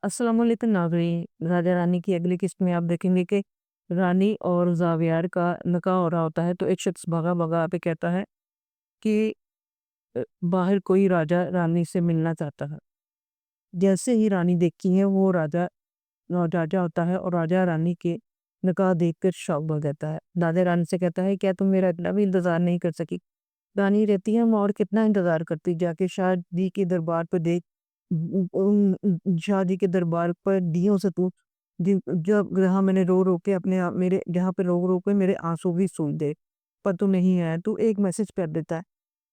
अस्सलाम वालेकुम नाज़रीन। राजा रानी की अगली किस्त में आप देखेंगे कि रानी और ज़ावियार का निकाह हो रहा होता है, तो एक शख्स भगा-भगा आके कहता है कि बाहर कोई राजा रानी से मिलना चाहता है। जैसे ही रानी देखती है वो राजा होता है और राजा रानी के निकाह देखकर शॉक हो जाता है। राजा रानी से कहता है, क्या तुम मेरा इतना भी इंतज़ार नहीं कर सकी? रानी रहती है, मैं और कितना इंतज़ार करती, जाके शादी के दरबार पे देख शादी के दरबार पर दियों से तू जब जहाँ मैंने रो रो के अपने आप मेरे जहाँ पे रो रो के मेरे आंसू भी सूख दे, पर तू नहीं आया। तू एक मैसेज कर देता है,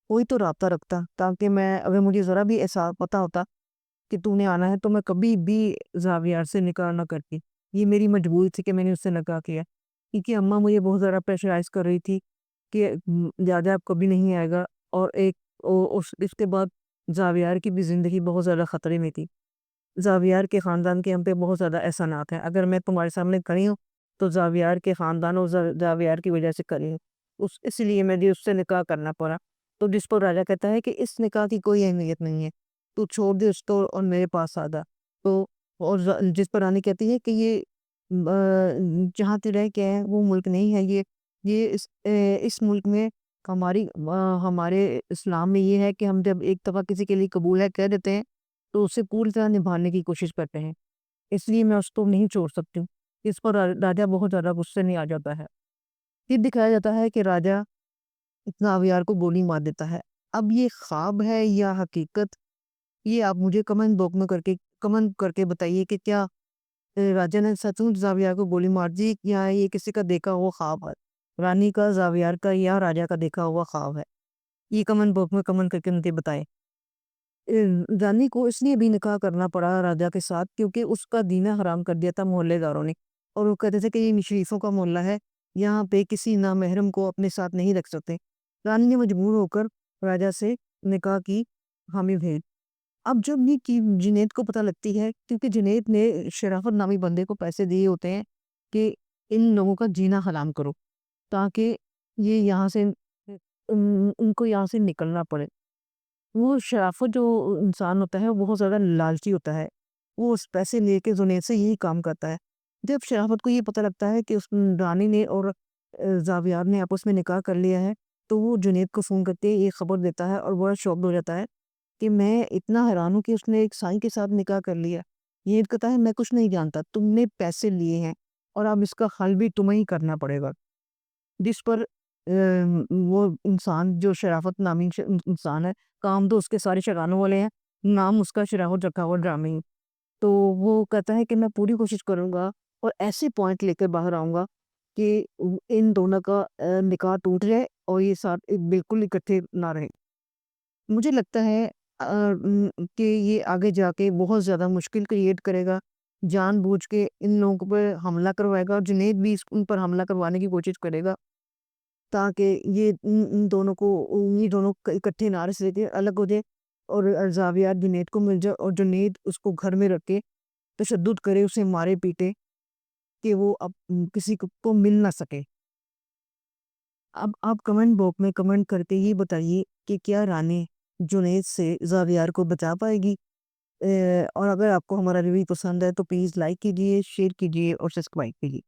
कोई तो राब्ता रखता, ताकि मैं अगर मुझे ज़रा भी एहसास पता होता कि तूने आना है, तो मैं कभी भी ज़ावियार से निकाह ना करती। ये मेरी मजबूरी थी कि मैंने उससे निकाह किया, क्योंकि अम्मा मुझे बहुत ज़्यादा प्रेशराइज़ कर रही थी कि ज़्यादा अब कभी नहीं आएगा। और एक उस इसके बाद ज़ावियार की भी ज़िंदगी बहुत ज़्यादा ख़तरे में थी। ज़ावियार के ख़ानदान के हम पे बहुत ज़्यादा एहसानात हैं। अगर मैं तुम्हारे सामने खड़ी हूँ, तो ज़ावियार के ख़ानदान और ज़ावियार की वजह से खड़ी हूँ। उस इसलिए मुझे उससे निकाह करना पड़ा। तो जिस पर राजा कहता है कि इस निकाह की कोई अहमियत नहीं है, तू छोड़ दे उसको और मेरे पास आ जा। तो और जिस पर रानी कहती है कि ये जहाँ तू रह के आया है वो मुल्क नहीं है, ये इस मुल्क में हमारे इस्लाम में ये है कि हम जब एक दफ़ा किसी के लिए कबूल है कह देते हैं, तो उसे पूरी तरह निभाने की कोशिश करते हैं। इसलिए मैं उसको नहीं छोड़ सकती हूँ। इस पर राजा बहुत ज़्यादा गुस्से में आ जाता है। फिर दिखाया जाता है कि राजा इतना अवियार को गोली मार देता है। अब ये ख्वाब है या हकीकत, ये आप मुझे कमेंट करके बताइए कि क्या राजा ने सचमुच ज़ावियार को गोली मार दी या ये किसी का देखा हुआ ख्वाब है? रानी का, ज़ावियार का या राजा का देखा हुआ ख्वाब है? ये कमेंट बॉक्स में कमेंट करके मुझे बताएँ। रानी को इसलिए भी निकाह करना पड़ा राजा के साथ क्योंकि उसका जीना हराम कर दिया था मोहल्लेदारों ने। और वो कहते थे कि ये शरीफों का मोहल्ला है, यहाँ पे किसी नामहरम को अपने साथ नहीं रख सकते। रानी ने मजबूर होकर राजा से निकाह की हामी भरी। अब जब ये कि जुनैद को पता लगती है, क्योंकि जुनैद ने शराफत नामी बंदे को पैसे दिए होते हैं कि इन लोगों का जीना हराम करो, ताकि ये यहाँ से उनको यहाँ से निकलना पड़े। वो शराफ़त जो इंसान होता है, वो बहुत ज़्यादा लालची होता है। वो उस पैसे लेके जुनैद से यही काम करता है। जब शराफ़त को ये पता लगता है कि उस रानी ने और ज़ावियार ने आपस में निकाह कर लिया है, तो वो जुनैद को फ़ोन करके ये खबर देता है और बड़ा शॉक्ड हो जाता है कि मैं इतना हैरान हूँ कि उसने एक साईं के साथ निकाह कर लिया। ये कहता है, मैं कुछ नहीं जानता, तुमने पैसे लिए हैं और अब इसका हल भी तुम्हें ही करना पड़ेगा। जिस पर वो इंसान जो शराफ़त नामी इंसान है, काम तो उसके सारे शगानों वाले हैं, नाम उसका शराफ़त रखा हुआ ड्रामे। तो वो कहता है कि मैं पूरी कोशिश करूँगा और ऐसे पॉइंट लेकर बाहर आऊँगा कि इन दोनों का निकाह टूट जाए और ये साथ बिल्कुल इकट्ठे ना रहें। मुझे लगता है कि ये आगे जाके बहुत ज़्यादा मुश्किल क्रिएट करेगा, जानबूझ के इन लोगों पे हमला करवाएगा और जुनैद भी उन पर हमला करवाने की कोशिश करेगा, ताकि ये इन दोनों को ये दोनों इकट्ठे ना रह सके, अलग हो जाए और ज़ावियार जुनैद को मिल जाए और जुनैद उसको घर में रख के तशद्दुद करे, उसे मारे-पीटे कि वो अब किसी को मिल ना सके। अब आप कमेंट बॉक्स में कमेंट करके ये बताइए कि क्या रानी जुनैद से ज़ावियार को बचा पाएगी? और अगर आपको हमारा रिव्यू पसंद है तो प्लीज़ लाइक कीजिए, शेयर कीजिए और सब्सक्राइब कीजिए।